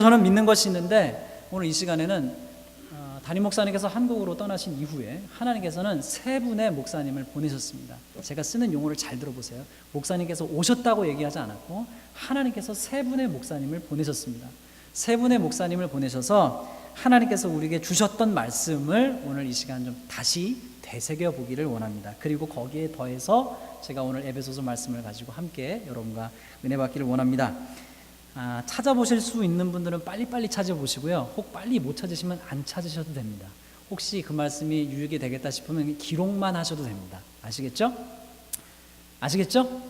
저는 믿는 것이 있는데 오늘 이 시간에는 담임 목사님께서 한국으로 떠나신 이후에 하나님께서는 세 분의 목사님을 보내셨습니다. 제가 쓰는 용어를 잘 들어보세요. 목사님께서 오셨다고 얘기하지 않았고 하나님께서 세 분의 목사님을 보내셨습니다. 세 분의 목사님을 보내셔서 하나님께서 우리에게 주셨던 말씀을 오늘 이 시간 좀 다시 되새겨 보기를 원합니다. 그리고 거기에 더해서 제가 오늘 에베소서 말씀을 가지고 함께 여러분과 은혜 받기를 원합니다. 찾아보실 수 있는 분들은 빨리빨리 찾아보시고요. 혹 빨리 못 찾으시면 안 찾으셔도 됩니다. 혹시 그 말씀이 유익이 되겠다 싶으면 기록만 하셔도 됩니다. 아시겠죠? 아시겠죠?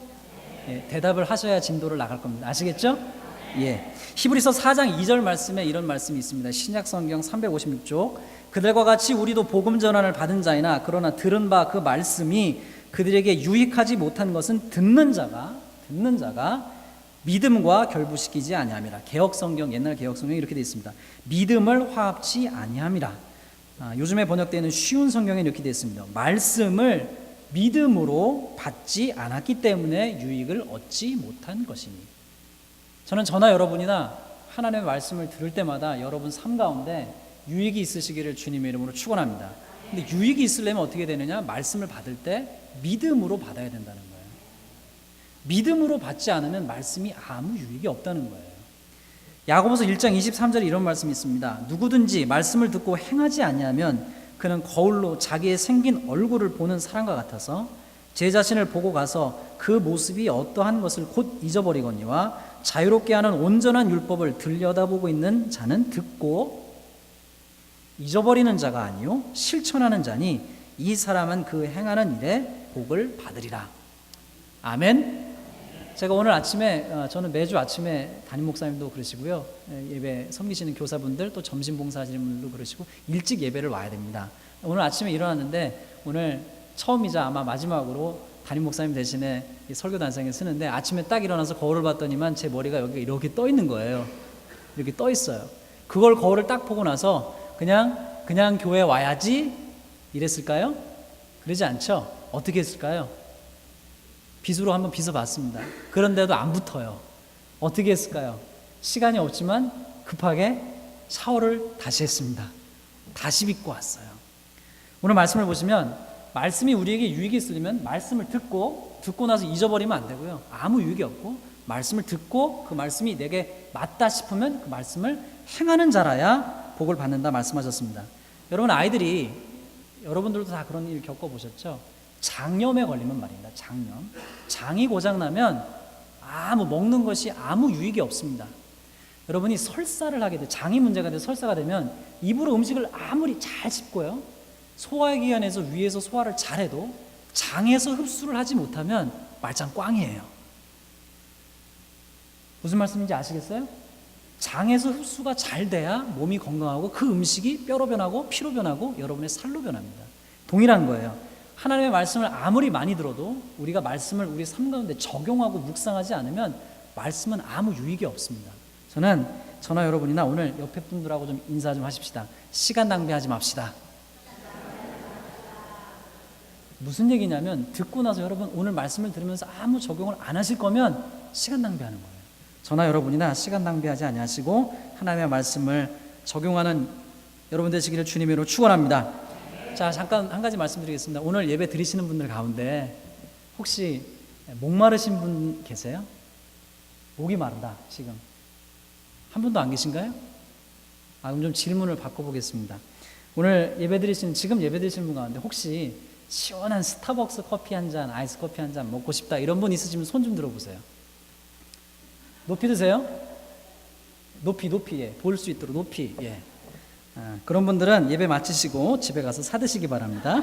예, 대답을 하셔야 진도를 나갈 겁니다. 아시겠죠? 예. 히브리서 4장 2절 말씀에 이런 말씀이 있습니다. 신약 성경 356쪽. 그들과 같이 우리도 복음 전환을 받은 자이나 그러나 들은 바 그 말씀이 그들에게 유익하지 못한 것은 듣는 자가 믿음과 결부시키지 아니함이라. 개혁성경, 옛날 개혁성경이 이렇게 되어 있습니다. 믿음을 화합치 아니함이라. 요즘에 번역되는 쉬운 성경에 이렇게 되어 있습니다. 말씀을 믿음으로 받지 않았기 때문에 유익을 얻지 못한 것이니. 저는 저나 여러분이나 하나님의 말씀을 들을 때마다 여러분 삶 가운데 유익이 있으시기를 주님의 이름으로 축원합니다. 근데 유익이 있으려면 어떻게 되느냐? 말씀을 받을 때 믿음으로 받아야 된다는 거예요. 믿음으로 받지 않으면 말씀이 아무 유익이 없다는 거예요. 야고보서 1장 23절에 이런 말씀이 있습니다. 누구든지 말씀을 듣고 행하지 아니하면 그는 거울로 자기의 생긴 얼굴을 보는 사람과 같아서 제 자신을 보고 가서 그 모습이 어떠한 것을 곧 잊어버리거니와 자유롭게 하는 온전한 율법을 들여다보고 있는 자는 듣고 잊어버리는 자가 아니요 실천하는 자니 이 사람은 그 행하는 일에 복을 받으리라. 아멘. 제가 오늘 아침에 저는 매주 아침에 담임 목사님도 그러시고요, 예배 섬기시는 교사분들 또 점심 봉사하시는 분들도 그러시고 일찍 예배를 와야 됩니다. 오늘 아침에 일어났는데 오늘 처음이자 아마 마지막으로 담임 목사님 대신에 설교 단상에 쓰는데 아침에 딱 일어나서 거울을 봤더니만 제 머리가 여기 이렇게 떠 있는 거예요. 이렇게 떠 있어요. 그걸 거울을 딱 보고 나서 그냥 교회 와야지 이랬을까요? 그러지 않죠? 어떻게 했을까요? 빗으로 한번 빗어봤습니다. 그런데도 안 붙어요. 어떻게 했을까요? 시간이 없지만 급하게 샤워를 다시 했습니다. 다시 빗고 왔어요. 오늘 말씀을 보시면 말씀이 우리에게 유익이 있으려면 말씀을 듣고 나서 잊어버리면 안 되고요. 아무 유익이 없고 말씀을 듣고 그 말씀이 내게 맞다 싶으면 그 말씀을 행하는 자라야 복을 받는다 말씀하셨습니다. 여러분 아이들이 여러분들도 다 그런 일 겪어보셨죠? 장염에 걸리면 말입니다. 장이 고장나면 먹는 것이 아무 유익이 없습니다. 여러분이 설사를 하게 돼 장이 문제가 돼서 설사가 되면 입으로 음식을 아무리 잘 씹고요, 소화기관에서 위에서 소화를 잘해도 장에서 흡수를 하지 못하면 말짱 꽝이에요. 무슨 말씀인지 아시겠어요? 장에서 흡수가 잘 돼야 몸이 건강하고 그 음식이 뼈로 변하고 피로 변하고 여러분의 살로 변합니다. 동일한 거예요. 하나님의 말씀을 아무리 많이 들어도 우리가 말씀을 우리 삶 가운데 적용하고 묵상하지 않으면 말씀은 아무 유익이 없습니다. 저나 여러분이나 오늘 옆에 분들하고 좀 인사 좀 하십시다. 시간 낭비하지 맙시다. 무슨 얘기냐면 듣고 나서 여러분 오늘 말씀을 들으면서 아무 적용을 안 하실 거면 시간 낭비하는 거예요. 저나 여러분이나 시간 낭비하지 아니하시고 하나님의 말씀을 적용하는 여러분 되시기를 주님으로 축원합니다. 자, 잠깐 한 가지 말씀드리겠습니다. 오늘 예배 드리시는 분들 가운데 혹시 목마르신 분 계세요? 목이 마르다 지금 한 분도 안 계신가요? 그럼 좀 질문을 바꿔보겠습니다. 오늘 지금 예배 드리시는 분 가운데 혹시 시원한 스타벅스 커피 한 잔, 아이스 커피 한 잔 먹고 싶다 이런 분 있으시면 손 좀 들어보세요. 높이 드세요? 높이 예, 볼 수 있도록 높이. 예. 그런 분들은 예배 마치시고 집에 가서 사드시기 바랍니다.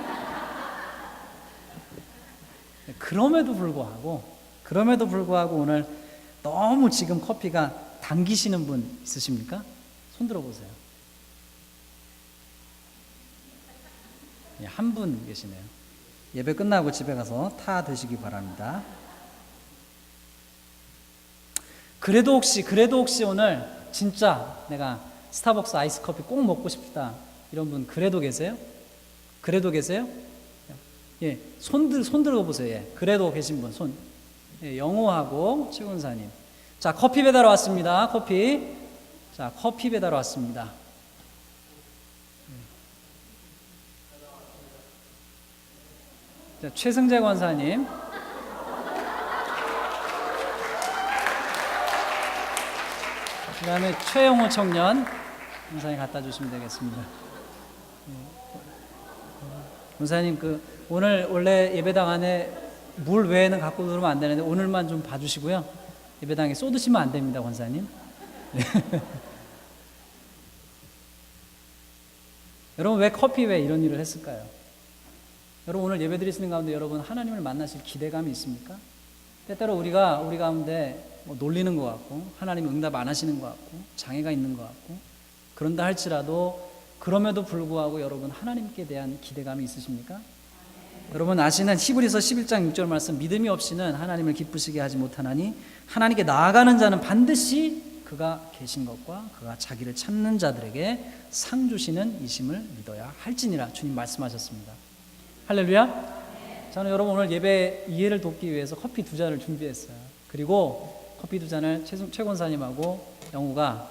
그럼에도 불구하고 오늘 너무 지금 커피가 당기시는 분 있으십니까? 손 들어보세요. 예, 한 분 계시네요. 예배 끝나고 집에 가서 타 드시기 바랍니다. 그래도 혹시 오늘 진짜 내가 스타벅스 아이스 커피 꼭 먹고 싶다 이런 분 그래도 계세요? 예, 손 들어보세요. 예, 그래도 계신 분 손. 예, 영호하고 최군사님. 자, 커피 배달 왔습니다. 커피. 자, 커피 배달 왔습니다. 자, 최승재 권사님. 그 다음에 최영호 청년 권사님 갖다 주시면 되겠습니다. 권사님, 오늘 원래 예배당 안에 물 외에는 갖고 들어오면 안 되는데 오늘만 좀 봐주시고요. 예배당에 쏟으시면 안 됩니다, 권사님. 네. 여러분, 왜 커피 왜 이런 일을 했을까요? 여러분, 오늘 예배 드리시는 가운데 여러분 하나님을 만나실 기대감이 있습니까? 때때로 우리 가운데 놀리는 것 같고 하나님 응답 안 하시는 것 같고 장애가 있는 것 같고 그런다 할지라도 그럼에도 불구하고 여러분 하나님께 대한 기대감이 있으십니까? 여러분 아시는 히브리서 11장 6절 말씀, 믿음이 없이는 하나님을 기쁘시게 하지 못하나니 하나님께 나아가는 자는 반드시 그가 계신 것과 그가 자기를 찾는 자들에게 상 주시는 이심을 믿어야 할지니라 주님 말씀하셨습니다. 할렐루야. 저는 여러분 오늘 예배 이해를 돕기 위해서 커피 2잔을 준비했어요. 그리고 커피 2잔을 최 권사님하고 영우가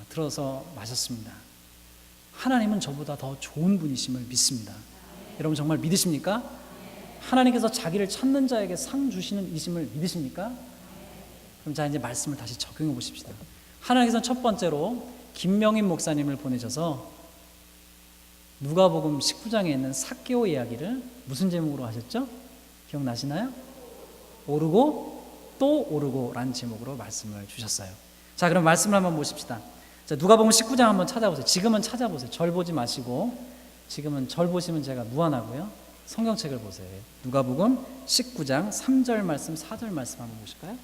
들어서 마셨습니다. 하나님은 저보다 더 좋은 분이심을 믿습니다. 여러분 정말 믿으십니까? 하나님께서 자기를 찾는 자에게 상 주시는 이심을 믿으십니까? 그럼 자, 이제 말씀을 다시 적용해 보십시다. 하나님께서는 첫 번째로 김명인 목사님을 보내셔서 누가복음 19장에 있는 삭개오 이야기를 무슨 제목으로 하셨죠? 기억나시나요? 오르고 또 오르고라는 제목으로 말씀을 주셨어요. 자, 그럼 말씀을 한번 보십시다. 자, 누가복음 19장 한번 찾아보세요. 지금은 찾아보세요. 절 보지 마시고, 지금은 절 보시면 제가 무안하고요. 성경책을 보세요. 누가복음 19장 3절 말씀, 4절 말씀 한번 보실까요?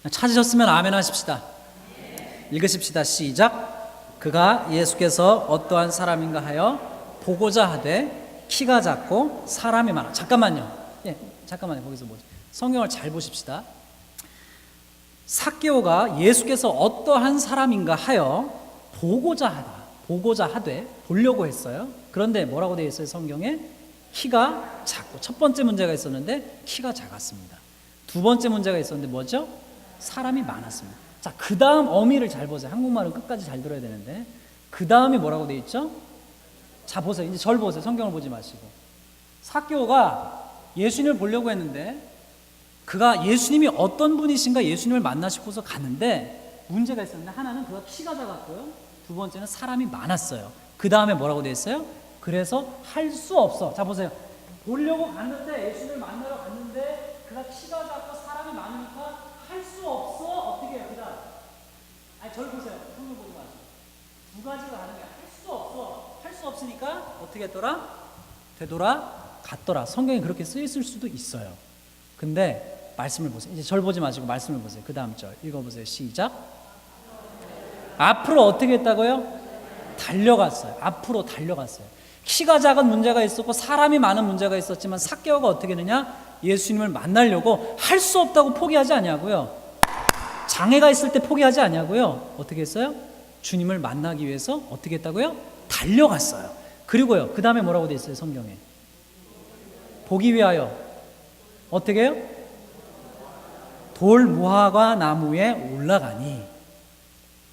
찾으셨으면 아멘 하십시다. 읽으십시다. 시작. 그가 예수께서 어떠한 사람인가 하여 보고자 하되 키가 작고 사람이 많아. 잠깐만요. 잠깐만요. 거기서 뭐지? 성경을 잘 보십시다. 삭개오가 예수께서 어떠한 사람인가 하여 보고자 하되 보려고 했어요. 그런데 뭐라고 되어 있어요? 성경에 키가 작고, 첫 번째 문제가 있었는데 키가 작았습니다. 두 번째 문제가 있었는데 뭐죠? 사람이 많았습니다. 자, 그 다음 어미를 잘 보세요. 한국말은 끝까지 잘 들어야 되는데 그 다음이 뭐라고 되어 있죠? 자, 보세요. 이제 절 보세요. 성경을 보지 마시고. 삭개오가 예수님을 보려고 했는데 그가 예수님이 어떤 분이신가 예수님을 만나시고서 갔는데 문제가 있었는데, 하나는 그가 키가 작았고요, 두 번째는 사람이 많았어요. 그 다음에 뭐라고 되어 있어요? 그래서 할 수 없어. 자, 보세요. 보려고 갔는데, 예수님을 만나러 갔는데 그가 키가 작고 사람이 많으니까 할 수 없어. 어떻게 해요? 그 다음, 아니, 절 보세요. 성경 보지 마시고. 두 가지가 가는 게, 할 수 없어. 할 수 없으니까 어떻게 했더라? 되돌아 갔더라. 성경에 그렇게 쓰였을 수도 있어요. 근데 말씀을 보세요. 이제 절 보지 마시고 말씀을 보세요. 그 다음 절 읽어보세요. 시작. 앞으로 어떻게 했다고요? 달려갔어요. 앞으로 달려갔어요. 키가 작은 문제가 있었고 사람이 많은 문제가 있었지만 삭개오가 어떻게 했느냐? 예수님을 만나려고 할 수 없다고 포기하지 않냐고요. 장애가 있을 때 포기하지 않냐고요. 어떻게 했어요? 주님을 만나기 위해서 어떻게 했다고요? 달려갔어요. 그리고요, 그 다음에 뭐라고 되어 있어요? 성경에 보기 위하여 어떻게 해요? 돌 무화과 나무에 올라가니.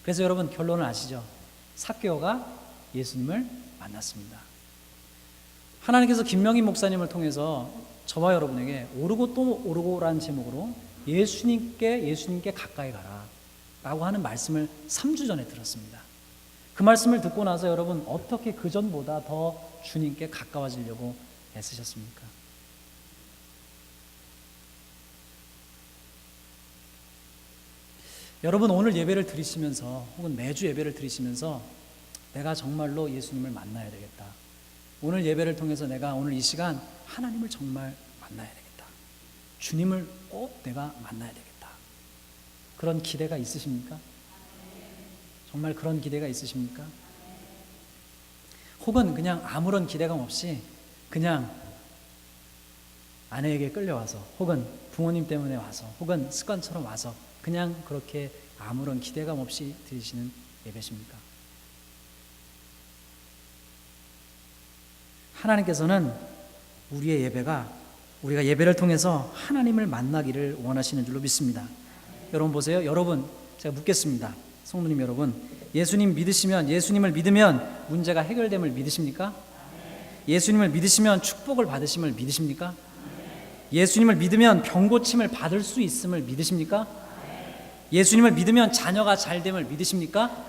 그래서 여러분 결론을 아시죠? 삭개오가 예수님을 만났습니다. 하나님께서 김명희 목사님을 통해서 저와 여러분에게 오르고 또 오르고라는 제목으로 예수님께 가까이 가라 라고 하는 말씀을 3주 전에 들었습니다. 그 말씀을 듣고 나서 여러분 어떻게 그전보다 더 주님께 가까워지려고 애쓰셨습니까? 여러분 오늘 예배를 드리시면서 혹은 매주 예배를 드리시면서 내가 정말로 예수님을 만나야 되겠다. 오늘 예배를 통해서 내가 오늘 이 시간 하나님을 정말 만나야 되겠다. 주님을 꼭 내가 만나야 되겠다. 그런 기대가 있으십니까? 정말 그런 기대가 있으십니까? 혹은 그냥 아무런 기대감 없이 그냥 아내에게 끌려와서 혹은 부모님 때문에 와서 혹은 습관처럼 와서 그냥 그렇게 아무런 기대감 없이 드리시는 예배십니까? 하나님께서는 우리의 예배가 우리가 예배를 통해서 하나님을 만나기를 원하시는 줄로 믿습니다. 여러분 보세요. 여러분, 제가 묻겠습니다. 성도님 여러분, 예수님을 믿으면 문제가 해결됨을 믿으십니까? 예수님을 믿으시면 축복을 받으심을 믿으십니까? 예수님을 믿으면 병 고침을 받을 수 있음을 믿으십니까? 예수님을 믿으면 자녀가 잘됨을 믿으십니까?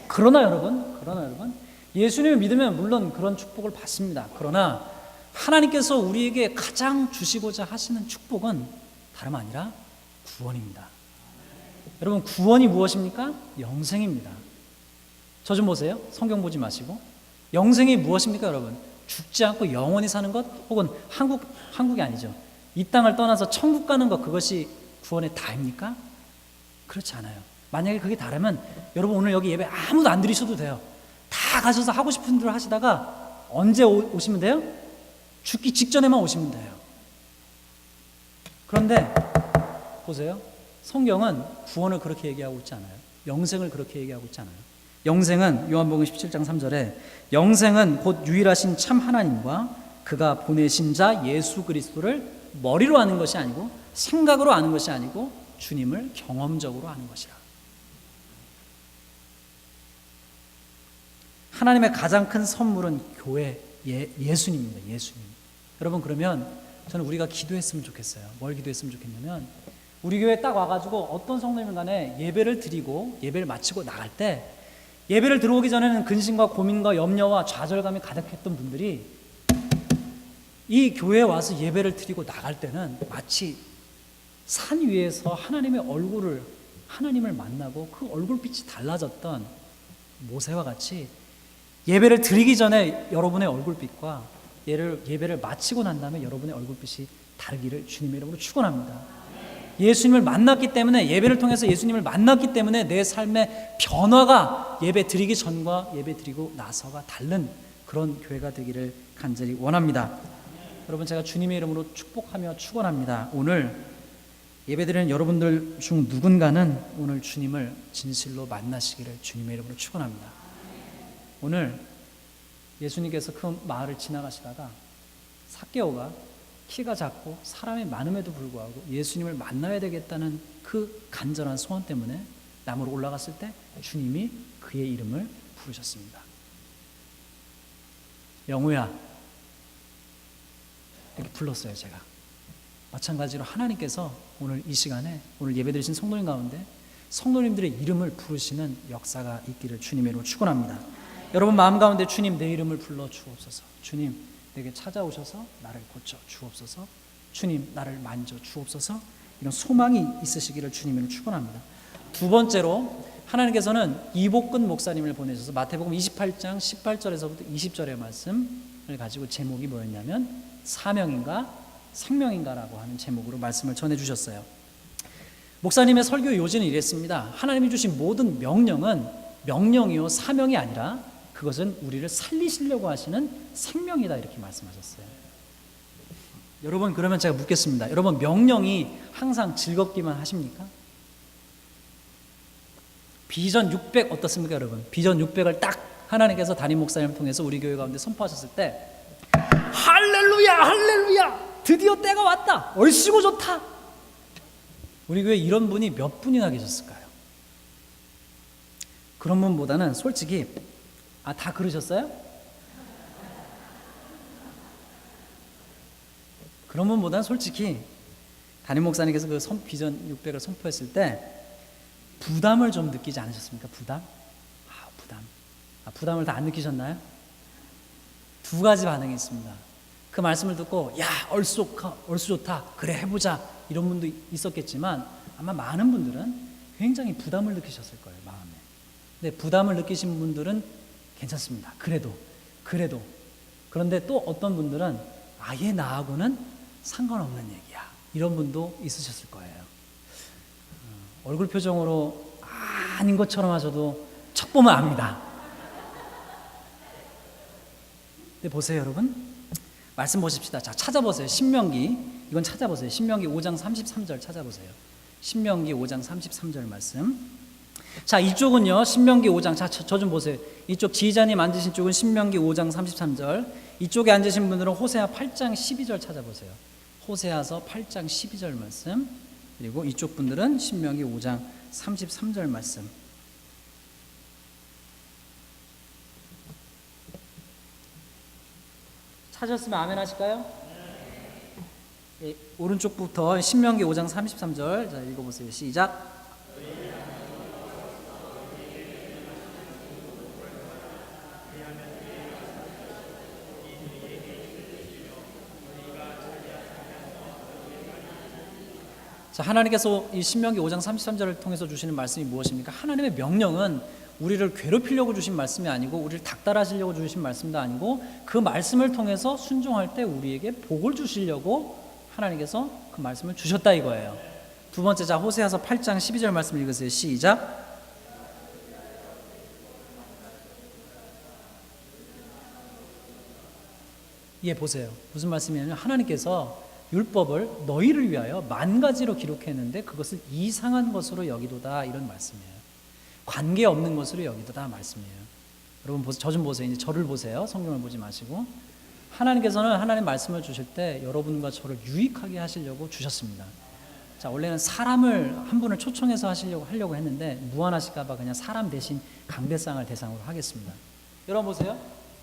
그러나 여러분, 예수님을 믿으면 물론 그런 축복을 받습니다. 그러나 하나님께서 우리에게 가장 주시고자 하시는 축복은 다름 아니라 구원입니다. 여러분, 구원이 무엇입니까? 영생입니다. 저 좀 보세요. 성경 보지 마시고. 영생이 무엇입니까, 여러분? 죽지 않고 영원히 사는 것, 혹은 한국이 아니죠. 이 땅을 떠나서 천국 가는 것, 그것이 구원의 다입니까? 그렇지 않아요. 만약에 그게 다르면 여러분 오늘 여기 예배 아무도 안 드리셔도 돼요. 다 가셔서 하고 싶은 대로 하시다가 언제 오시면 돼요? 죽기 직전에만 오시면 돼요. 그런데 보세요. 성경은 구원을 그렇게 얘기하고 있지 않아요. 영생을 그렇게 얘기하고 있지 않아요. 영생은 요한복음 17장 3절에 영생은 곧 유일하신 참 하나님과 그가 보내신 자 예수 그리스도를 머리로 아는 것이 아니고 생각으로 아는 것이 아니고 주님을 경험적으로 아는 것이라. 하나님의 가장 큰 선물은 교회, 예수님입니다. 예수님. 여러분, 그러면 저는 우리가 기도했으면 좋겠어요. 뭘 기도했으면 좋겠냐면 우리 교회에 딱 와가지고 어떤 성도님 간에 예배를 드리고 예배를 마치고 나갈 때 예배를 들어오기 전에는 근심과 고민과 염려와 좌절감이 가득했던 분들이 이 교회에 와서 예배를 드리고 나갈 때는 마치 산 위에서 하나님을 만나고 그 얼굴빛이 달라졌던 모세와 같이 예배를 드리기 전에 여러분의 얼굴빛과 예배를 마치고 난 다음에 여러분의 얼굴빛이 다르기를 주님의 이름으로 축원합니다. 예수님을 만났기 때문에, 예배를 통해서 예수님을 만났기 때문에 내 삶의 변화가 예배 드리기 전과 예배 드리고 나서가 다른 그런 교회가 되기를 간절히 원합니다. 여러분, 제가 주님의 이름으로 축복하며 축원합니다. 오늘 예배드리는 여러분들 중 누군가는 오늘 주님을 진실로 만나시기를 주님의 이름으로 축원합니다. 오늘 예수님께서 그 마을을 지나가시다가 삭개오가 키가 작고 사람이 많음에도 불구하고 예수님을 만나야 되겠다는 그 간절한 소원 때문에 나무로 올라갔을 때 주님이 그의 이름을 부르셨습니다. 영우야, 이렇게 불렀어요. 제가 마찬가지로 하나님께서 오늘 이 시간에 오늘 예배드리신 성도님 가운데 성도님들의 이름을 부르시는 역사가 있기를 주님의 이름으로 축원합니다. 여러분 마음 가운데 주님 내 이름을 불러 주옵소서. 주님 내게 찾아오셔서 나를 고쳐 주옵소서. 주님 나를 만져 주옵소서. 이런 소망이 있으시기를 주님으로 축원합니다. 두 번째로 하나님께서는 이복근 목사님을 보내셔서 마태복음 28장 18절에서부터 20절의 말씀을 가지고 제목이 뭐였냐면 사명인가 생명인가라고 하는 제목으로 말씀을 전해주셨어요. 목사님의 설교 요지는 이랬습니다. 하나님이 주신 모든 명령은 명령이요 사명이 아니라 그것은 우리를 살리시려고 하시는 생명이다, 이렇게 말씀하셨어요. 여러분, 그러면 제가 묻겠습니다. 여러분, 명령이 항상 즐겁기만 하십니까? 비전 600 어떻습니까, 여러분? 비전 600을 딱 하나님께서 담임 목사님을 통해서 우리 교회 가운데 선포하셨을 때 할렐루야 할렐루야 드디어 때가 왔다, 얼씨구 좋다. 우리 교회에 이런 분이 몇 분이나 계셨을까요? 그런 분보다는 솔직히 다 그러셨어요? 그런 분보다는 솔직히 담임 목사님께서 그 비전 600을 선포했을 때 부담을 좀 느끼지 않으셨습니까? 부담? 부담을 다 안 느끼셨나요? 두 가지 반응이 있습니다. 그 말씀을 듣고 야 얼쑤 좋다, 그래 해보자, 이런 분도 있었겠지만 아마 많은 분들은 굉장히 부담을 느끼셨을 거예요, 마음에. 근데 부담을 느끼신 분들은 괜찮습니다. 그래도 그런데 또 어떤 분들은 아예 나하고는 상관없는 얘기야, 이런 분도 있으셨을 거예요. 얼굴 표정으로 아닌 것처럼 하셔도 척 보면 압니다. 근데 보세요, 여러분, 말씀 보십시다. 자, 찾아보세요. 신명기, 이건 찾아보세요. 신명기 5장 33절 찾아보세요. 신명기 5장 33절 말씀. 자, 이쪽은요, 신명기 5장, 자, 저 좀 보세요. 이쪽 지휘자님 앉으신 쪽은 신명기 5장 33절, 이쪽에 앉으신 분들은 호세아 8장 12절 찾아보세요. 호세아서 8장 12절 말씀, 그리고 이쪽 분들은 신명기 5장 33절 말씀. 찾으셨으면 아멘 하실까요? 네, 오른쪽부터 신명기 5장 33절 자, 읽어보세요. 시작. 자, 하나님께서 이 신명기 5장 33절을 통해서 주시는 말씀이 무엇입니까? 하나님의 명령은 우리를 괴롭히려고 주신 말씀이 아니고 우리를 닥달하시려고 주신 말씀도 아니고 그 말씀을 통해서 순종할 때 우리에게 복을 주시려고 하나님께서 그 말씀을 주셨다 이거예요. 두 번째, 자 호세아서 8장 12절 말씀 읽으세요. 시작. 예, 보세요. 무슨 말씀이냐면 하나님께서 율법을 너희를 위하여 10,000가지로 기록했는데 그것을 이상한 것으로 여기도다, 이런 말씀이에요. 관계없는 것으로 여기도다 말씀이에요. 여러분 저 좀 보세요. 이제 저를 보세요. 성경을 보지 마시고. 하나님께서는 하나님 말씀을 주실 때 여러분과 저를 유익하게 하시려고 주셨습니다. 자, 원래는 사람을 한 분을 초청해서 하려고 했는데 무안하실까 봐 그냥 사람 대신 강대상을 대상으로 하겠습니다. 여러분 보세요.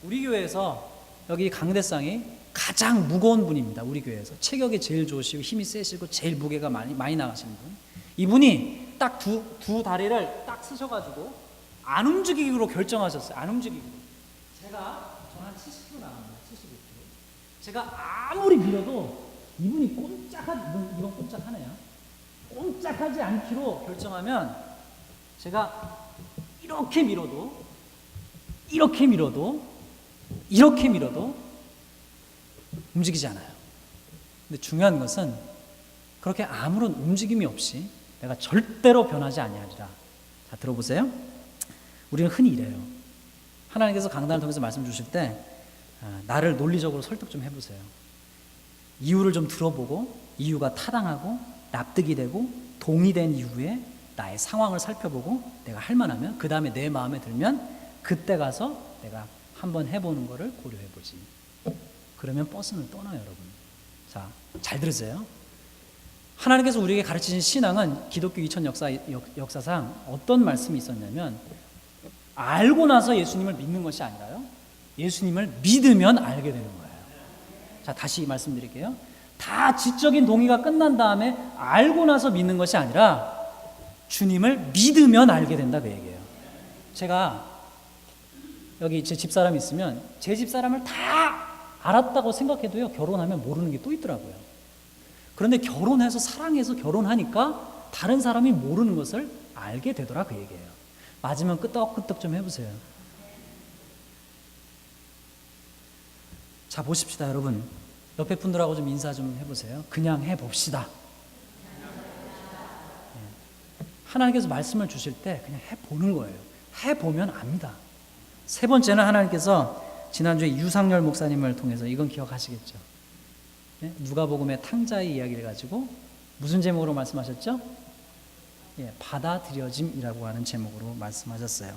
우리 교회에서 여기 강대상이 가장 무거운 분입니다. 우리 교회에서 체격이 제일 좋으시고 힘이 세시고 제일 무게가 많이 나가시는 분. 이분이 딱 두 다리를 딱 쓰셔가지고 안 움직이기로 결정하셨어요. 안 움직이기로. 저는 한 70kg 나갑니다. 75kg. 제가 아무리 밀어도 이분이 이건 꼼짝하네요. 꼼짝하지 않기로 결정하면 제가 이렇게 밀어도 움직이지 않아요. 근데 중요한 것은 그렇게 아무런 움직임이 없이 내가 절대로 변하지 아니하리라. 자, 들어보세요. 우리는 흔히 이래요. 하나님께서 강단을 통해서 말씀 주실 때 나를 논리적으로 설득 좀 해보세요. 이유를 좀 들어보고 이유가 타당하고 납득이 되고 동의된 이후에 나의 상황을 살펴보고 내가 할 만하면 그 다음에 내 마음에 들면 그때 가서 내가 한번 해보는 거를 고려해보지. 그러면 버스는 떠나요, 여러분. 자, 잘 들으세요. 하나님께서 우리에게 가르치신 신앙은 기독교 2000 역사상 어떤 말씀이 있었냐면 알고 나서 예수님을 믿는 것이 아니라요, 예수님을 믿으면 알게 되는 거예요. 자, 다시 말씀드릴게요. 다 지적인 동의가 끝난 다음에 알고 나서 믿는 것이 아니라 주님을 믿으면 알게 된다, 그 얘기예요. 제가 여기 제 집사람이 있으면 제 집사람을 다 알았다고 생각해도요, 결혼하면 모르는 게 또 있더라고요. 그런데 결혼해서 사랑해서 결혼하니까 다른 사람이 모르는 것을 알게 되더라, 그 얘기예요. 맞으면 끄떡끄떡 좀 해보세요. 자, 보십시다, 여러분. 옆에 분들하고 좀 인사 좀 해보세요. 그냥 해봅시다. 하나님께서 말씀을 주실 때 그냥 해보는 거예요. 해보면 압니다. 세 번째는 하나님께서 지난주에 유상열 목사님을 통해서, 이건 기억하시겠죠? 네? 누가복음의 탕자의 이야기를 가지고 무슨 제목으로 말씀하셨죠? 예, 받아들여짐이라고 하는 제목으로 말씀하셨어요.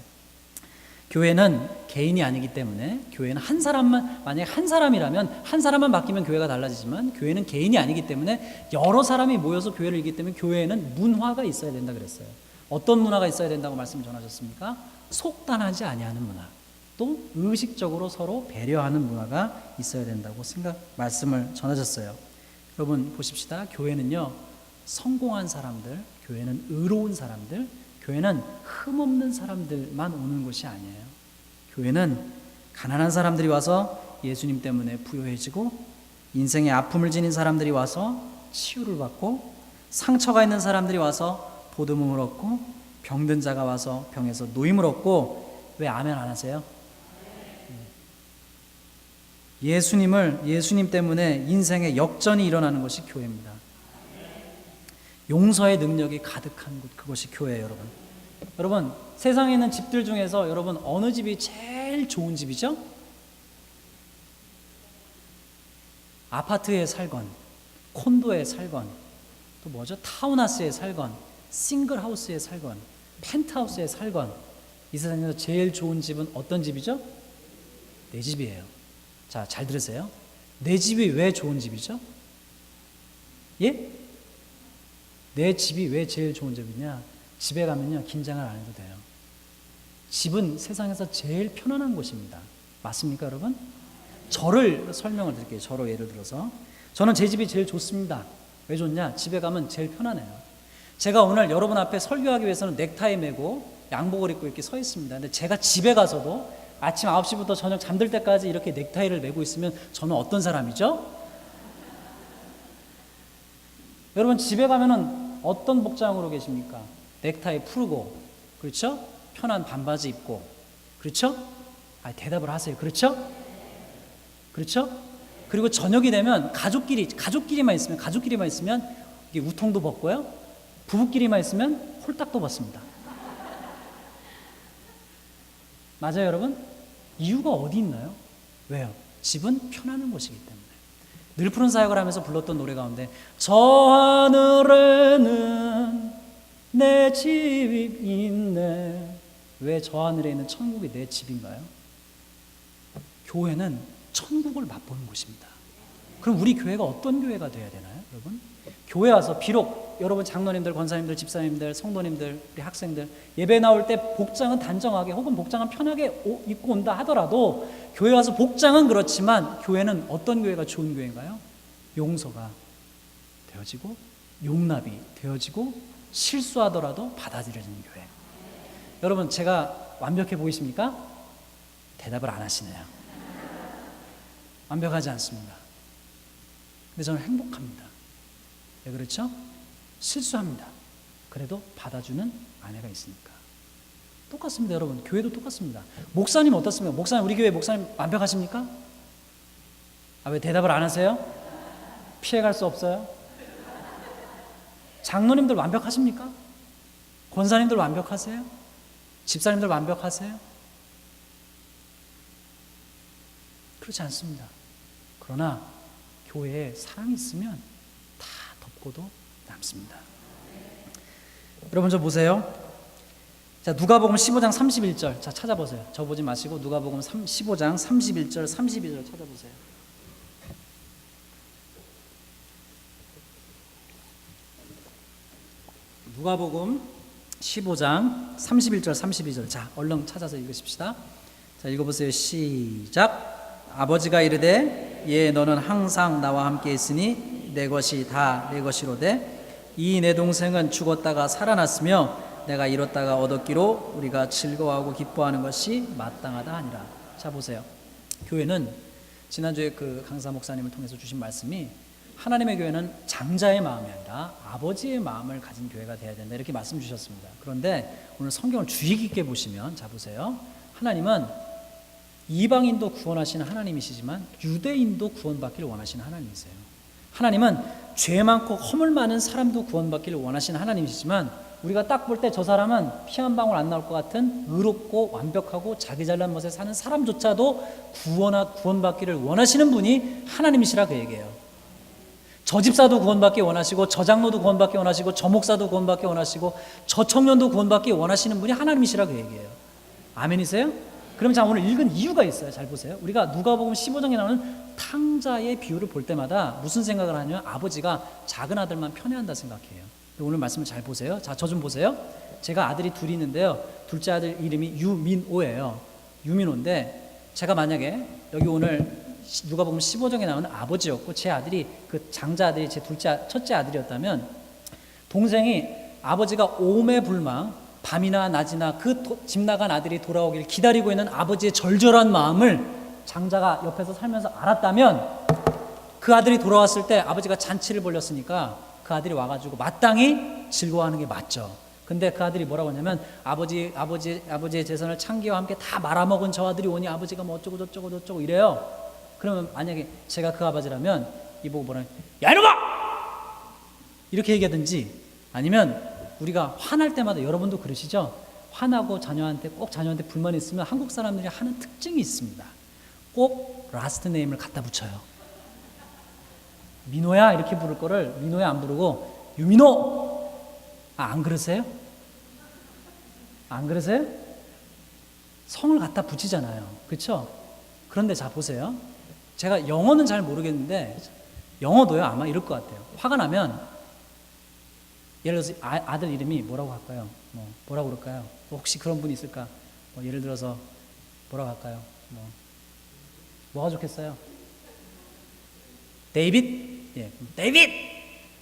교회는 개인이 아니기 때문에, 교회는 한 사람만, 만약에 한 사람이라면 한 사람만 바뀌면 교회가 달라지지만 교회는 개인이 아니기 때문에 여러 사람이 모여서 교회를 이기 때문에 교회에는 문화가 있어야 된다 그랬어요. 어떤 문화가 있어야 된다고 말씀을 전하셨습니까? 속단하지 아니하는 문화, 또 의식적으로 서로 배려하는 문화가 있어야 된다고 말씀을 전하셨어요. 여러분 보십시다. 교회는요, 성공한 사람들, 교회는 의로운 사람들, 교회는 흠없는 사람들만 오는 곳이 아니에요. 교회는 가난한 사람들이 와서 예수님 때문에 부유해지고, 인생의 아픔을 지닌 사람들이 와서 치유를 받고, 상처가 있는 사람들이 와서 보듬음을 얻고, 병든 자가 와서 병에서 노임을 얻고. 왜 아멘 안 하세요? 예수님 때문에 인생의 역전이 일어나는 것이 교회입니다. 용서의 능력이 가득한 곳, 그것이 교회예요, 여러분. 여러분, 세상에 있는 집들 중에서 여러분 어느 집이 제일 좋은 집이죠? 아파트에 살건, 콘도에 살건, 또 뭐죠? 타운하우스에 살건, 싱글하우스에 살건, 펜트하우스에 살건, 이 세상에서 제일 좋은 집은 어떤 집이죠? 내 집이에요. 자, 잘 들으세요. 내 집이 왜 좋은 집이죠? 예? 내 집이 왜 제일 좋은 집이냐? 집에 가면요, 긴장을 안 해도 돼요. 집은 세상에서 제일 편안한 곳입니다. 맞습니까, 여러분? 저를 설명을 드릴게요. 저로 예를 들어서. 저는 제 집이 제일 좋습니다. 왜 좋냐? 집에 가면 제일 편안해요. 제가 오늘 여러분 앞에 설교하기 위해서는 넥타이 메고 양복을 입고 이렇게 서 있습니다. 근데 제가 집에 가서도 아침 9시부터 저녁 잠들 때까지 이렇게 넥타이를 메고 있으면 저는 어떤 사람이죠? 여러분 집에 가면은 어떤 복장으로 계십니까? 넥타이 풀고, 그렇죠? 편한 반바지 입고, 그렇죠? 대답을 하세요. 그렇죠? 그렇죠? 그리고 저녁이 되면 가족끼리만 있으면 이게 우통도 벗고요. 부부끼리만 있으면 홀딱도 벗습니다. 맞아요, 여러분? 이유가 어디 있나요? 왜요? 집은 편안한 곳이기 때문에. 늘 푸른 사역을 하면서 불렀던 노래 가운데 저 하늘에는 내 집이 있네. 왜 저 하늘에 있는 천국이 내 집인가요? 교회는 천국을 맛보는 곳입니다. 그럼 우리 교회가 어떤 교회가 되어야 되나요, 여러분? 교회 와서 비록 여러분 장로님들, 권사님들, 집사님들, 성도님들, 우리 학생들 예배 나올 때 복장은 단정하게 혹은 복장은 편하게 입고 온다 하더라도 교회 와서 복장은 그렇지만 교회는 어떤 교회가 좋은 교회인가요? 용서가 되어지고 용납이 되어지고 실수하더라도 받아들여지는 교회. 여러분 제가 완벽해 보이십니까? 대답을 안 하시네요. 완벽하지 않습니다. 근데 저는 행복합니다. 왜 그렇죠? 실수합니다. 그래도 받아주는 아내가 있으니까. 똑같습니다, 여러분. 교회도 똑같습니다. 목사님 어떻습니까? 우리 교회 목사님 완벽하십니까? 왜 대답을 안 하세요? 피해갈 수 없어요? 장로님들 완벽하십니까? 권사님들 완벽하세요? 집사님들 완벽하세요? 그렇지 않습니다. 그러나 교회에 사랑이 있으면 다 덮고도 남습니다. 여러분 저 보세요. 자, 누가복음 15장 31절. 자, 찾아보세요. 저 보지 마시고 누가복음 15장 31절, 32절 찾아보세요. 누가복음 15장 31절, 32절. 자, 얼른 찾아서 읽으십시다. 자, 읽어보세요. 시작. 아버지가 이르되 예 너는 항상 나와 함께 있으니 내 것이 다 내 것이로되 이 내 동생은 죽었다가 살아났으며 내가 잃었다가 얻었기로 우리가 즐거워하고 기뻐하는 것이 마땅하다 하니라. 자 보세요. 교회는 지난주에 그 강사 목사님을 통해서 주신 말씀이 하나님의 교회는 장자의 마음이 아니라 아버지의 마음을 가진 교회가 되어야 된다 이렇게 말씀 주셨습니다. 그런데 오늘 성경을 주의 깊게 보시면 자 보세요. 하나님은 이방인도 구원하시는 하나님이시지만 유대인도 구원받기를 원하시는 하나님이세요. 하나님은 죄 많고 허물 많은 사람도 구원받기를 원하시는 하나님이시지만 우리가 딱 볼 때 저 사람은 피 한 방울 안 나올 것 같은 의롭고 완벽하고 자기 잘난 멋에 사는 사람조차도 구원받기를 원하시는 분이 하나님이시라 그 얘기예요. 저 집사도 구원받기 원하시고 저 장로도 구원받기 원하시고 저 목사도 구원받기 원하시고 저 청년도 구원받기 원하시는 분이 하나님이시라 그 얘기예요. 아멘이세요? 그럼 자 오늘 읽은 이유가 있어요. 잘 보세요. 우리가 누가복음 15장에 나오는 탕자의 비유를 볼 때마다 무슨 생각을 하냐면 아버지가 작은 아들만 편애한다 생각해요. 오늘 말씀을 잘 보세요. 자, 저 좀 보세요. 제가 아들이 둘이 있는데요. 둘째 아들 이름이 유민오예요. 유민오인데 제가 만약에 여기 오늘 누가복음 15장에 나오는 아버지였고 제 아들이 그 장자 아들이 제 첫째 아들이었다면 동생이 아버지가 오매불망 밤이나 낮이나 그 집 나간 아들이 돌아오길 기다리고 있는 아버지의 절절한 마음을 장자가 옆에서 살면서 알았다면 그 아들이 돌아왔을 때 아버지가 잔치를 벌렸으니까 그 아들이 와가지고 마땅히 즐거워하는 게 맞죠. 근데 그 아들이 뭐라고 하냐면 아버지의 재산을 창기와 함께 다 말아먹은 저 아들이 오니 아버지가 뭐 어쩌고 저쩌고 이래요. 그러면 만약에 제가 그 아버지라면 이보고 뭐라 야 이놈아! 이렇게 얘기하든지 아니면 우리가 화날 때마다 여러분도 그러시죠? 화나고 꼭 자녀한테 불만이 있으면 한국 사람들이 하는 특징이 있습니다. 꼭 라스트 네임을 갖다 붙여요. 민호야 이렇게 부를 거를 민호야 안 부르고 유민호! 안 그러세요? 안 그러세요? 성을 갖다 붙이잖아요. 그렇죠? 그런데 자 보세요. 제가 영어는 잘 모르겠는데 영어도요 아마 이럴 것 같아요. 화가 나면 예를 들어서 아들 이름이 뭐라고 할까요? 뭐라고 그럴까요? 혹시 그런 분이 있을까? 예를 들어서 뭐라고 할까요? 뭐가 좋겠어요? 데이빗? 예, 데이빗!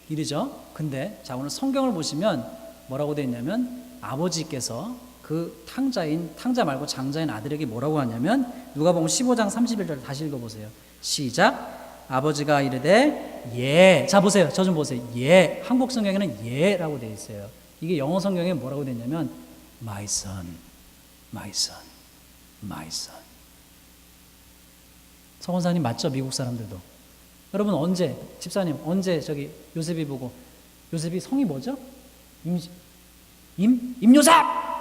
이러죠. 근데 자 오늘 성경을 보시면 뭐라고 되어 있냐면 아버지께서 그 탕자 말고 장자인 아들에게 뭐라고 하냐면 누가복음 15장 31절 다시 읽어보세요. 시작. 아버지가 이르되 예. 자 보세요. 저 좀 보세요. 예. 한국 성경에는 예라고 되어 있어요. 이게 영어 성경에 뭐라고 되어 있냐면 my son, my son, my son. 서원사님 맞죠? 미국 사람들도. 여러분 언제 집사님 언제 저기 요셉이 보고 요셉이 성이 뭐죠? 임요셉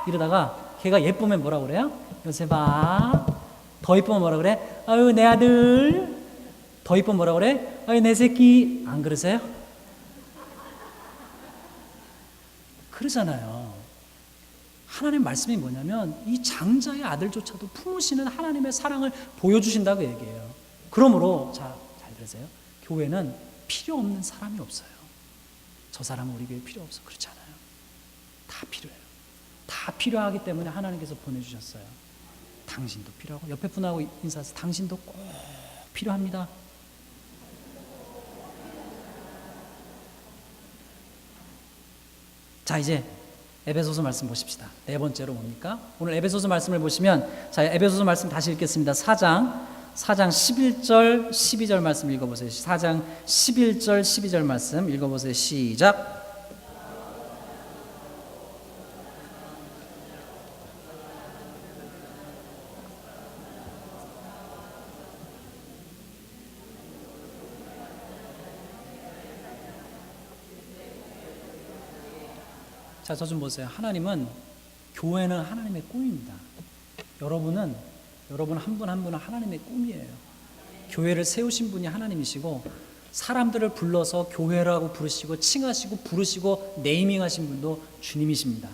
이러다가 걔가 예쁘면 뭐라 그래요? 요셉아. 더 예쁘면 뭐라 그래? 아유 내 아들. 더 예쁘면 뭐라 그래? 아유 내 새끼. 안 그러세요? 그러잖아요. 하나님 말씀이 뭐냐면 이 장자의 아들조차도 품으시는 하나님의 사랑을 보여주신다고 얘기해요. 그러므로 잘 들으세요. 교회는 필요 없는 사람이 없어요. 저 사람은 우리 교회 필요 없어. 그렇지 않아요. 다 필요해요. 다 필요하기 때문에 하나님께서 보내주셨어요. 당신도 필요하고 옆에 분하고 인사해서 당신도 꼭 필요합니다. 자 이제 에베소서 말씀 보십시다. 네 번째로 뭡니까? 오늘 에베소서 말씀을 보시면 자 에베소서 말씀 다시 읽겠습니다. 4장 11절 12절 말씀 읽어보세요. 4장 11절 12절 말씀 읽어보세요. 시작. 자, 저 좀 보세요. 하나님은 교회는 하나님의 꿈입니다. 여러분 한 분 한 분은 하나님의 꿈이에요. 교회를 세우신 분이 하나님이시고 사람들을 불러서 교회라고 부르시고 칭하시고 부르시고 네이밍하신 분도 주님이십니다.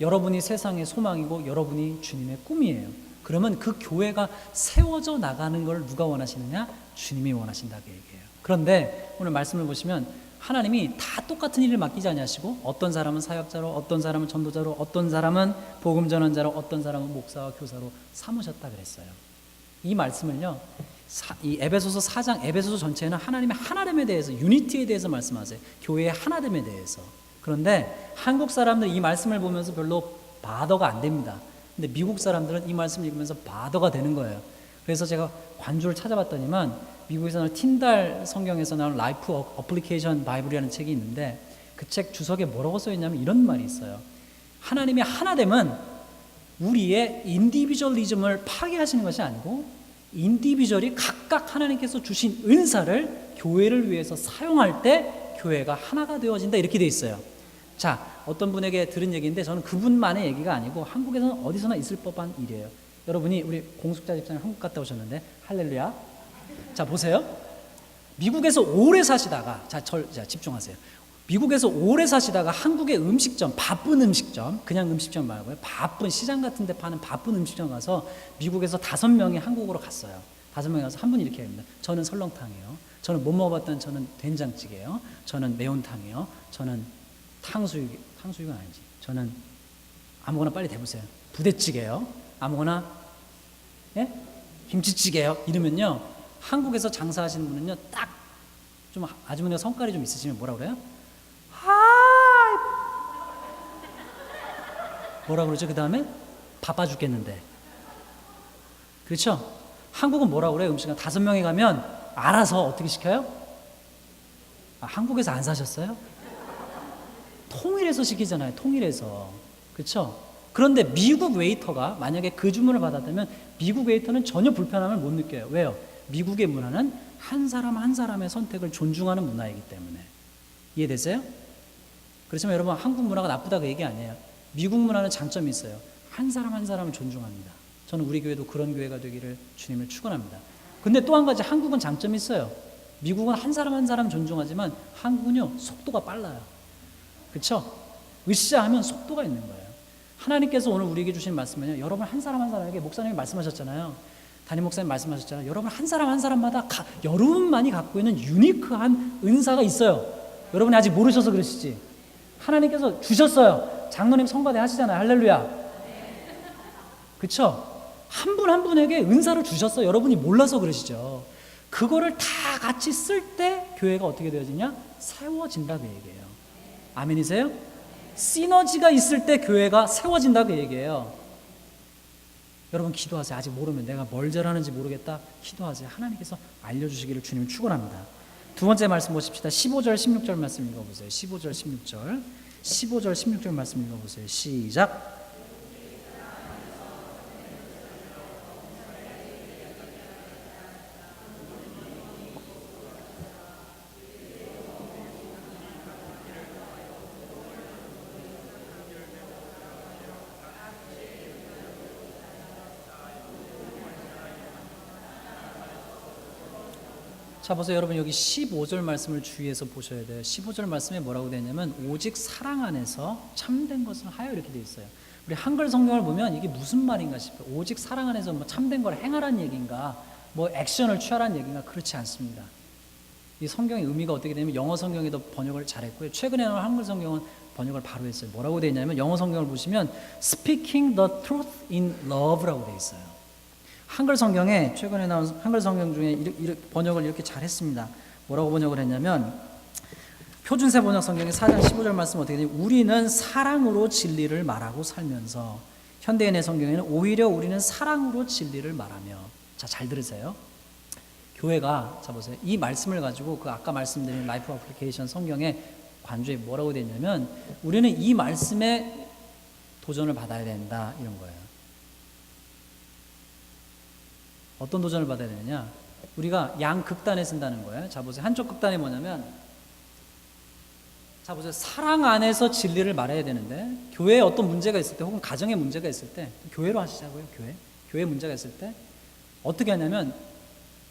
여러분이 세상의 소망이고 여러분이 주님의 꿈이에요. 그러면 그 교회가 세워져 나가는 걸 누가 원하시느냐? 주님이 원하신다고 얘기해요. 그런데 오늘 말씀을 보시면 하나님이 다 똑같은 일을 맡기지 아니하시고 어떤 사람은 사역자로 어떤 사람은 전도자로 어떤 사람은 복음 전환자로 어떤 사람은 목사와 교사로 삼으셨다 그랬어요. 이 말씀을요. 이 에베소서 4장 에베소서 전체는 하나님의 하나됨에 대해서 유니티에 대해서 말씀하세요. 교회의 하나됨에 대해서. 그런데 한국 사람들 이 말씀을 보면서 별로 바더가 안 됩니다. 근데 미국 사람들은 이 말씀을 읽으면서 바더가 되는 거예요. 그래서 제가 관주를 찾아봤더니만 미국에서 나온 틴달 성경에서 나온 라이프 어플리케이션 바이블이라는 책이 있는데 그 책 주석에 뭐라고 써 있냐면 이런 말이 있어요. 하나님의 하나됨은 우리의 인디비주얼리즘을 파괴하시는 것이 아니고 인디비주얼이 각각 하나님께서 주신 은사를 교회를 위해서 사용할 때 교회가 하나가 되어진다 이렇게 돼 있어요. 자, 어떤 분에게 들은 얘기인데 저는 그분만의 얘기가 아니고 한국에서는 어디서나 있을 법한 일이에요. 여러분이 우리 공숙자 집사님 한국 갔다 오셨는데 할렐루야. 자 보세요. 미국에서 오래 사시다가 자 집중하세요. 미국에서 오래 사시다가 한국의 음식점, 바쁜 음식점, 그냥 음식점 말고요. 바쁜 시장 같은 데 파는 바쁜 음식점 가서 미국에서 5명이 한국으로 갔어요. 5명이 가서 한 분이 이렇게 합니다. 저는 설렁탕이에요. 저는 못 먹어봤던 저는 된장찌개예요. 저는 매운탕이에요. 저는 탕수육은 아니지. 저는 아무거나 빨리 대보세요. 부대찌개요. 아무거나 예? 김치찌개요. 이러면요. 한국에서 장사하시는 분은요, 딱 좀 아주머니가 성깔이 좀 있으시면 뭐라 그래요? 뭐라 그러죠? 그 다음에 바빠 죽겠는데. 그렇죠? 한국은 뭐라 그래요? 음식은 5명이 가면 알아서 어떻게 시켜요? 한국에서 안 사셨어요? 통일해서 시키잖아요. 통일해서. 그렇죠? 그런데 미국 웨이터가 만약에 그 주문을 받았다면 미국 웨이터는 전혀 불편함을 못 느껴요. 왜요? 미국의 문화는 한 사람 한 사람의 선택을 존중하는 문화이기 때문에. 이해되세요? 그렇지만 여러분 한국 문화가 나쁘다고 얘기 아니에요. 미국 문화는 장점이 있어요. 한 사람 한 사람을 존중합니다. 저는 우리 교회도 그런 교회가 되기를 주님을 축원합니다. 근데 또 한 가지 한국은 장점이 있어요. 미국은 한 사람 한 사람 존중하지만 한국은요 속도가 빨라요. 그렇죠? 으쌰하면 속도가 있는 거예요. 하나님께서 오늘 우리에게 주신 말씀은요. 여러분 한 사람 한 사람에게 목사님이 말씀하셨잖아요. 담임 목사님 말씀하셨잖아요. 여러분 한 사람 한 사람마다 여러분만이 갖고 있는 유니크한 은사가 있어요. 여러분이 아직 모르셔서 그러시지. 하나님께서 주셨어요. 장로님 성가대 하시잖아요. 할렐루야. 그렇죠? 한 분 한 분에게 은사를 주셨어요. 여러분이 몰라서 그러시죠. 그거를 다 같이 쓸 때 교회가 어떻게 되어지냐? 세워진다 그 얘기예요. 아멘이세요? 시너지가 있을 때 교회가 세워진다 그 얘기예요. 여러분 기도하세요. 아직 모르면 내가 뭘 잘하는지 모르겠다. 기도하세요. 하나님께서 알려주시기를 주님 축원합니다. 두 번째 말씀 보십시다. 15절 16절 말씀 읽어보세요. 15절 16절 15절 16절 말씀 읽어보세요. 시작. 자 보세요. 여러분 여기 15절 말씀을 주의해서 보셔야 돼요. 15절 말씀에 뭐라고 되어 있냐면 오직 사랑 안에서 참된 것을 하여 이렇게 되어 있어요. 우리 한글 성경을 보면 이게 무슨 말인가 싶어요. 오직 사랑 안에서 뭐 참된 걸 행하라는 얘기인가 뭐 액션을 취하라는 얘기인가 그렇지 않습니다. 이 성경의 의미가 어떻게 되냐면 영어 성경에도 번역을 잘했고요. 최근에 나온 한글 성경은 번역을 바로 했어요. 뭐라고 되어 있냐면 영어 성경을 보시면 Speaking the truth in love라고 되어 있어요. 한글 성경에 최근에 나온 한글 성경 중에 번역을 이렇게 잘했습니다. 뭐라고 번역을 했냐면 표준세 번역 성경의 4장 15절 말씀 어떻게 되냐면 우리는 사랑으로 진리를 말하고 살면서 현대인의 성경에는 오히려 우리는 사랑으로 진리를 말하며 자 잘 들으세요. 교회가 자 보세요. 이 말씀을 가지고 그 아까 말씀드린 라이프 어플리케이션 성경의 관주에 뭐라고 되어 있냐면 우리는 이 말씀에 도전을 받아야 된다 이런 거예요. 어떤 도전을 받아야 되느냐? 우리가 양극단에 쓴다는 거예요. 자 보세요. 한쪽 극단이 뭐냐면 자 보세요. 사랑 안에서 진리를 말해야 되는데 교회에 어떤 문제가 있을 때 혹은 가정에 문제가 있을 때 교회로 하시자고요. 교회 문제가 있을 때 어떻게 하냐면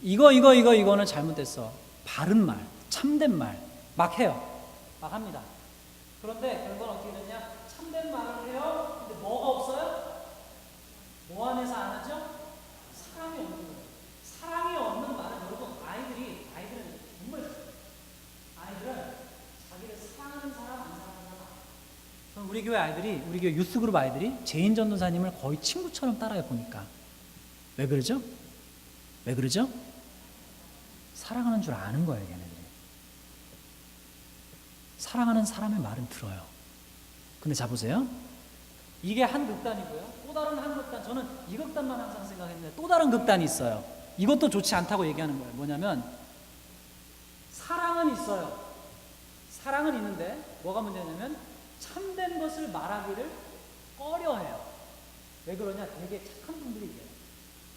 이거는 잘못됐어. 바른 말, 참된 말 막 해요. 막 합니다. 그런데 결과는 어떻게 되냐? 참된 말을 해요. 근데 뭐가 없어요? 뭐 안에서 안 하죠? 사랑이 없는 거예요. 사랑이 없는 말은 여러분 아이들은 정말 아이들은 자기를 사랑하는 사람 안 사랑하는 사람. 우리 교회 유스그룹 아이들이 제인 전도사님을 거의 친구처럼 따라해 보니까 왜 그러죠? 왜 그러죠? 사랑하는 줄 아는 거예요, 걔네들이. 사랑하는 사람의 말은 들어요. 근데 자 보세요. 이게 한 극단이고요. 또 다른 한 극단, 저는 이 극단만 항상 생각했는데 또 다른 극단이 있어요. 이것도 좋지 않다고 얘기하는 거예요. 뭐냐면 사랑은 있어요. 사랑은 있는데 뭐가 문제냐면 참된 것을 말하기를 꺼려해요. 왜 그러냐? 되게 착한 분들이 이래요.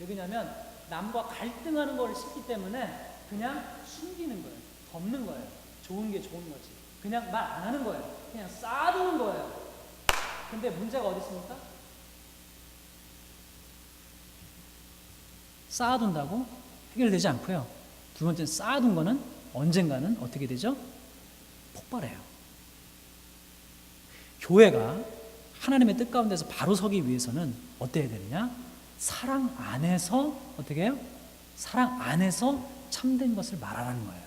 왜 그러냐면 남과 갈등하는 걸 싫기 때문에 그냥 숨기는 거예요. 덮는 거예요. 좋은 게 좋은 거지. 그냥 말 안 하는 거예요. 그냥 쌓아두는 거예요. 근데 문제가 어디 있습니까? 쌓아둔다고 해결되지 않고요. 두 번째는 쌓아둔 거는 언젠가는 어떻게 되죠? 폭발해요. 교회가 하나님의 뜻 가운데서 바로 서기 위해서는 어때야 되느냐? 사랑 안에서 어떻게 해요? 사랑 안에서 참된 것을 말하라는 거예요.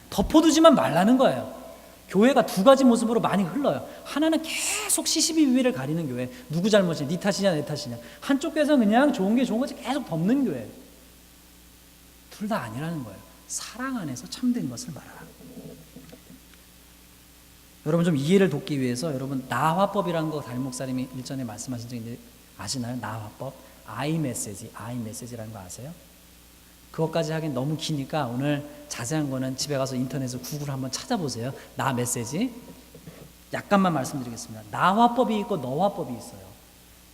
덮어두지만 말라는 거예요. 교회가 두 가지 모습으로 많이 흘러요. 하나는 계속 시시비비를 가리는 교회. 누구 잘못이냐? 네 탓이냐 내 탓이냐. 한쪽 교회에서는 그냥 좋은 게 좋은 거지 계속 덮는 교회. 둘 다 아니라는 거예요. 사랑 안에서 참된 것을 말하라. 여러분 좀 이해를 돕기 위해서 여러분 나화법이라는 거 담임 목사님이 일전에 말씀하신 적 있는데 아시나요? 나화법. 아이메시지라는 거 아세요? 그것까지 하긴 너무 기니까 오늘 자세한 거는 집에 가서 인터넷에서 구글 한번 찾아보세요. 나 메시지. 약간만 말씀드리겠습니다. 나화법이 있고 너화법이 있어요.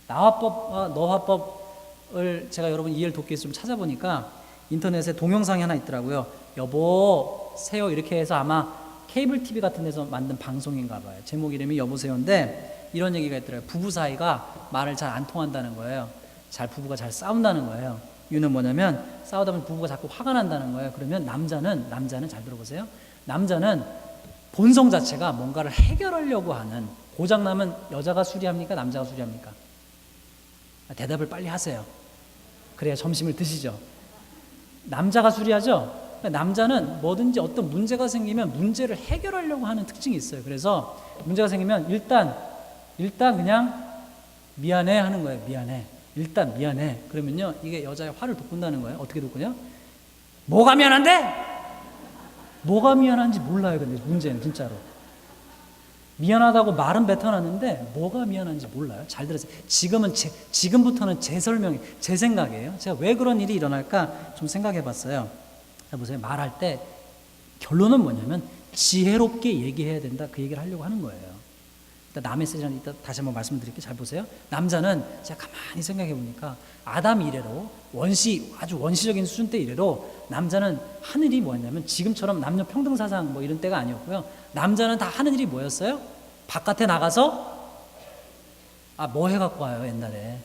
나화법과 너화법을 제가 여러분 이해를 돕기 위해서 좀 찾아보니까 인터넷에 동영상이 하나 있더라고요. 여보세요 이렇게 해서 아마 케이블 TV 같은 데서 만든 방송인가 봐요. 제목 이름이 여보세요인데 이런 얘기가 있더라고요. 부부 사이가 말을 잘 안 통한다는 거예요. 부부가 잘 싸운다는 거예요. 이유는 뭐냐면 싸우다 보면 부부가 자꾸 화가 난다는 거예요. 그러면 남자는 잘 들어보세요. 남자는 본성 자체가 뭔가를 해결하려고 하는, 고장나면 여자가 수리합니까? 남자가 수리합니까? 대답을 빨리 하세요. 그래야 점심을 드시죠. 남자가 수리하죠. 그러니까 남자는 뭐든지 어떤 문제가 생기면 문제를 해결하려고 하는 특징이 있어요. 그래서 문제가 생기면 일단 그냥 미안해 하는 거예요. 미안해. 일단 미안해. 그러면요, 이게 여자의 화를 돋군다는 거예요. 어떻게 돋구냐? 뭐가 미안한데? 뭐가 미안한지 몰라요. 근데 문제는 진짜로 미안하다고 말은 뱉어놨는데 뭐가 미안한지 몰라요. 잘 들으세요. 지금부터는 제 설명이, 제 생각이에요. 제가 왜 그런 일이 일어날까 좀 생각해봤어요. 자 보세요. 말할 때 결론은 뭐냐면 지혜롭게 얘기해야 된다. 그 얘기를 하려고 하는 거예요. 일단 남의 세전 이따 다시 한번 말씀드릴게요. 잘 보세요. 남자는 제가 가만히 생각해 보니까 아담 이래로 아주 원시적인 수준 때 이래로 남자는 하는 일이 뭐였냐면 지금처럼 남녀 평등 사상 뭐 이런 때가 아니었고요. 남자는 다 하는 일이 뭐였어요? 바깥에 나가서 뭐 해갖고 와요. 옛날에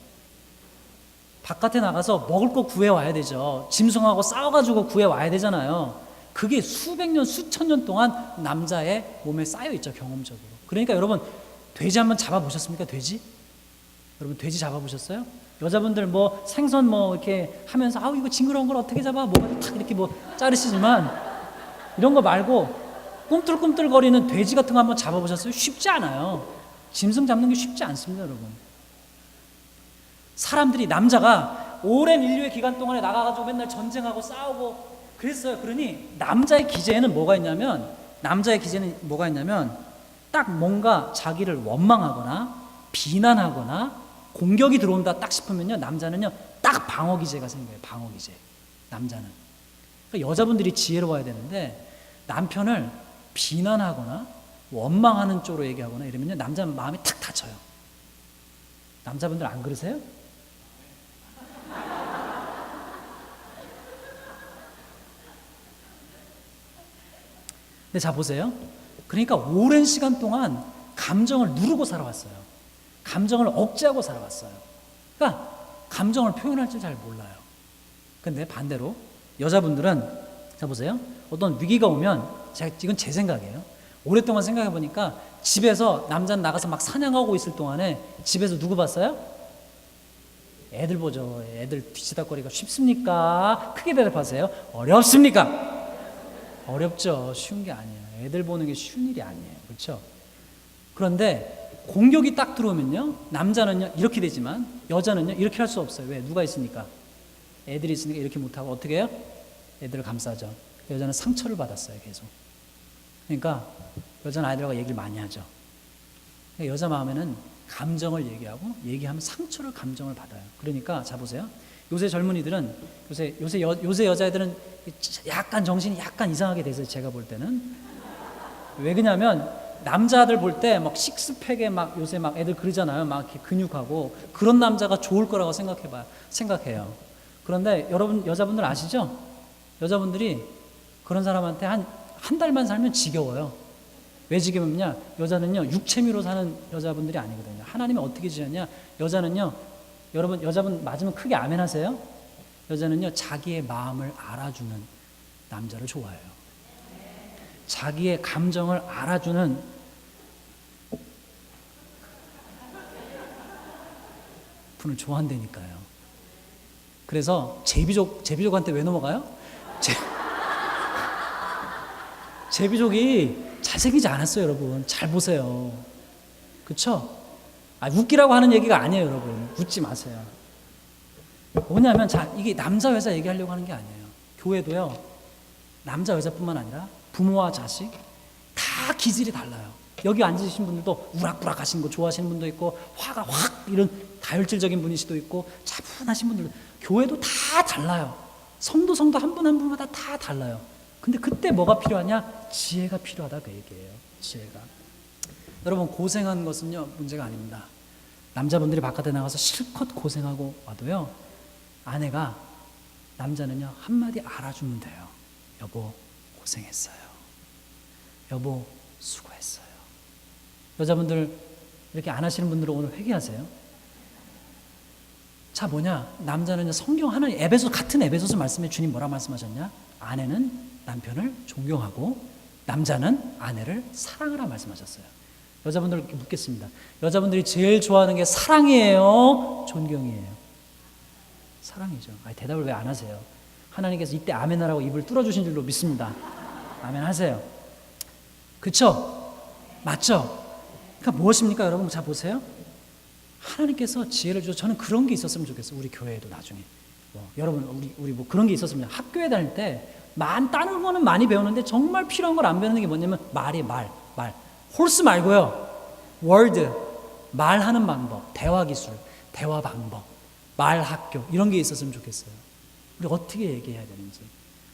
바깥에 나가서 먹을 거 구해 와야 되죠. 짐승하고 싸워가지고 구해 와야 되잖아요. 그게 수백 년 수천 년 동안 남자의 몸에 쌓여 있죠. 경험적으로. 그러니까 여러분 돼지 한번 잡아보셨습니까? 돼지? 여러분 돼지 잡아보셨어요? 여자분들 뭐 생선 뭐 이렇게 하면서 이거 징그러운 걸 어떻게 잡아? 뭐가 탁 이렇게 뭐 자르시지만 이런 거 말고 꿈틀꿈틀거리는 돼지 같은 거 한번 잡아보셨어요? 쉽지 않아요. 짐승 잡는 게 쉽지 않습니다, 여러분. 사람들이 남자가 오랜 인류의 기간 동안에 나가가지고 맨날 전쟁하고 싸우고 그랬어요. 그러니 남자의 기제에는 뭐가 있냐면 딱 뭔가 자기를 원망하거나 비난하거나 공격이 들어온다 딱 싶으면요, 남자는요 딱 방어 기제가 생겨요. 방어 기제. 남자는. 그러니까 여자분들이 지혜로워야 되는데 남편을 비난하거나 원망하는 쪽으로 얘기하거나 이러면요 남자는 마음이 탁 다쳐요. 남자분들 안 그러세요? 근데 자 보세요. 그러니까 오랜 시간 동안 감정을 누르고 살아왔어요. 감정을 억제하고 살아왔어요. 그러니까 감정을 표현할 줄 잘 몰라요. 근데 반대로 여자분들은 자 보세요. 어떤 위기가 오면 이건 제 생각이에요. 오랫동안 생각해 보니까 집에서 남자는 나가서 막 사냥하고 있을 동안에 집에서 누구 봤어요? 애들 보죠. 애들 뒤치다거리가 쉽습니까? 크게 대답하세요. 어렵습니까? 어렵죠. 쉬운 게 아니에요. 애들 보는 게 쉬운 일이 아니에요. 그렇죠? 그런데 공격이 딱 들어오면요 남자는요 이렇게 되지만 여자는요 이렇게 할 수 없어요. 왜? 누가 있으니까? 애들이 있으니까 이렇게 못하고 어떻게 해요? 애들을 감싸죠. 여자는 상처를 받았어요. 계속. 그러니까 여자는 아이들과 얘기를 많이 하죠. 그러니까 여자 마음에는 감정을 얘기하면 상처를 감정을 받아요. 그러니까 자 보세요. 요새 젊은이들은 요새 여자애들은 약간 정신이 약간 이상하게 돼서 제가 볼 때는 왜 그러냐면 남자들 볼 때 막 식스팩에 막 요새 막 애들 그러잖아요. 막 이렇게 근육하고 그런 남자가 좋을 거라고 생각해요. 그런데 여러분 여자분들 아시죠? 여자분들이 그런 사람한테 한 달만 살면 지겨워요. 왜 지겨우냐? 여자는요 육체미로 사는 여자분들이 아니거든요. 하나님이 어떻게 지었냐? 여자는요 여러분 여자분 맞으면 크게 아멘 하세요. 여자는요 자기의 마음을 알아주는 남자를 좋아해요. 자기의 감정을 알아주는 분을 좋아한다니까요. 그래서 제비족한테 왜 넘어가요? 제비족이 잘생기지 않았어요, 여러분. 잘 보세요. 그렇죠? 웃기라고 하는 얘기가 아니에요, 여러분. 웃지 마세요. 뭐냐면 이게 남자 여자 얘기하려고 하는 게 아니에요. 교회도요. 남자 여자뿐만 아니라 부모와 자식 다 기질이 달라요. 여기 앉으신 분들도 우락부락하신 거 좋아하시는 분도 있고 화가 확 이런 다혈질적인 분일 수도 있고 차분하신 분들도 교회도 다 달라요. 성도 한 분 한 분마다 다 달라요. 근데 그때 뭐가 필요하냐? 지혜가 필요하다 그 얘기예요. 지혜가. 여러분 고생한 것은요 문제가 아닙니다. 남자분들이 바깥에 나가서 실컷 고생하고 와도요 아내가 남자는요 한마디 알아주면 돼요. 여보 고생했어요. 여보 수고했어요. 여자분들 이렇게 안 하시는 분들은 오늘 회개하세요. 자 뭐냐? 남자는 성경 하나님 같은 에베소서 말씀에 주님 뭐라 말씀하셨냐? 아내는 남편을 존경하고 남자는 아내를 사랑하라 말씀하셨어요. 여자분들 묻겠습니다. 여자분들이 제일 좋아하는 게 사랑이에요? 존경이에요? 사랑이죠. 대답을 왜 안 하세요? 하나님께서 이때 아멘하라고 입을 뚫어주신 줄로 믿습니다. 아멘 하세요. 그쵸? 맞죠? 그러니까 무엇입니까 여러분? 자 보세요. 하나님께서 지혜를 주셔서 저는 그런 게 있었으면 좋겠어요. 우리 교회에도 나중에 여러분 우리 뭐 그런 게 있었으면 학교에 다닐 때 다른 거는 많이 배우는데 정말 필요한 걸 안 배우는 게 뭐냐면 말 홀스 말고요. 월드 말하는 방법, 대화 기술, 대화 방법, 말 학교 이런 게 있었으면 좋겠어요. 우리 어떻게 얘기해야 되는지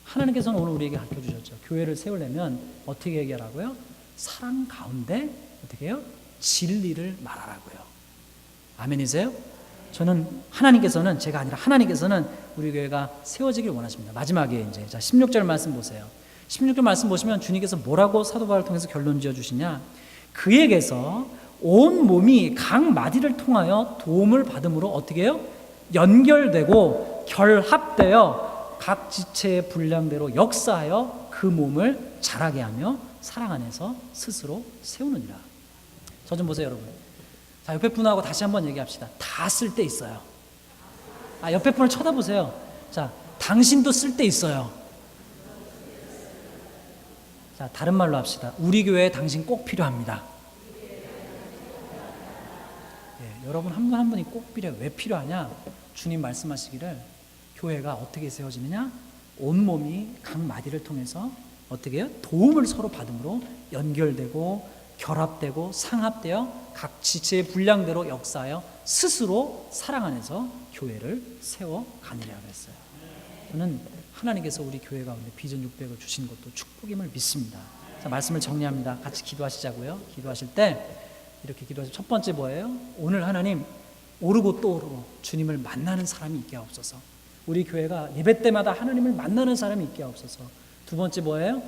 하나님께서는 오늘 우리에게 가르쳐 주셨죠. 교회를 세우려면 어떻게 얘기하라고요? 사랑 가운데 어떻게 해요? 진리를 말하라고요. 아멘이세요? 저는 하나님께서는 제가 아니라 하나님께서는 우리 교회가 세워지길 원하십니다. 마지막에 이제 자 16절 말씀 보세요. 16절 말씀 보시면 주님께서 뭐라고 사도 바울을 통해서 결론 지어 주시냐? 그에게서 온 몸이 각 마디를 통하여 도움을 받음으로 어떻게 해요? 연결되고 결합되어 각 지체의 분량대로 역사하여 그 몸을 자라게 하며 사랑 안에서 스스로 세우느니라. 저 좀 보세요 여러분. 자 옆에 분하고 다시 한번 얘기합시다. 다 쓸 때 있어요. 옆에 분을 쳐다보세요. 자 당신도 쓸 때 있어요. 자 다른 말로 합시다. 우리 교회에 당신 꼭 필요합니다. 여러분 한 분 한 분이 꼭 필요해요. 왜 필요하냐? 주님 말씀하시기를 교회가 어떻게 세워지느냐? 온몸이 각 마디를 통해서 어떻게 해요? 도움을 서로 받음으로 연결되고 결합되고 상합되어 각 지체의 분량대로 역사하여 스스로 사랑 안에서 교회를 세워가느라고 했어요. 저는 하나님께서 우리 교회 가운데 비전 600을 주신 것도 축복임을 믿습니다. 자, 말씀을 정리합니다. 같이 기도하시자고요. 기도하실 때 이렇게 기도하시죠. 첫 번째 뭐예요? 오늘 하나님 오르고 또 오르고 주님을 만나는 사람이 있게 하옵소서. 우리 교회가 예배 때마다 하나님을 만나는 사람이 있게 하옵소서. 두 번째 뭐예요?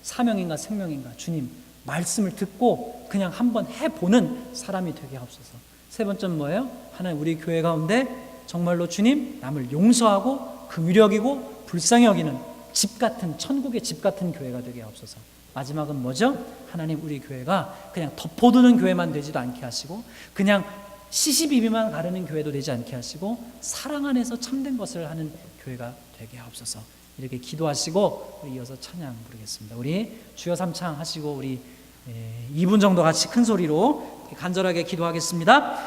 사명인가 생명인가 주님 말씀을 듣고 그냥 한번 해보는 사람이 되게 하옵소서. 세 번째는 뭐예요? 하나님 우리 교회 가운데 정말로 주님 남을 용서하고 긍휼여기고 불쌍히 여기는 집 같은 천국의 집 같은 교회가 되게 하옵소서. 마지막은 뭐죠? 하나님 우리 교회가 그냥 덮어두는 교회만 되지도 않게 하시고 그냥 시시비비만 가르는 교회도 되지 않게 하시고 사랑 안에서 참된 것을 하는 교회가 되게 하옵소서. 이렇게 기도하시고 우리 이어서 찬양 부르겠습니다. 우리 주여 삼창 하시고 우리 2분 정도 같이 큰 소리로 간절하게 기도하겠습니다.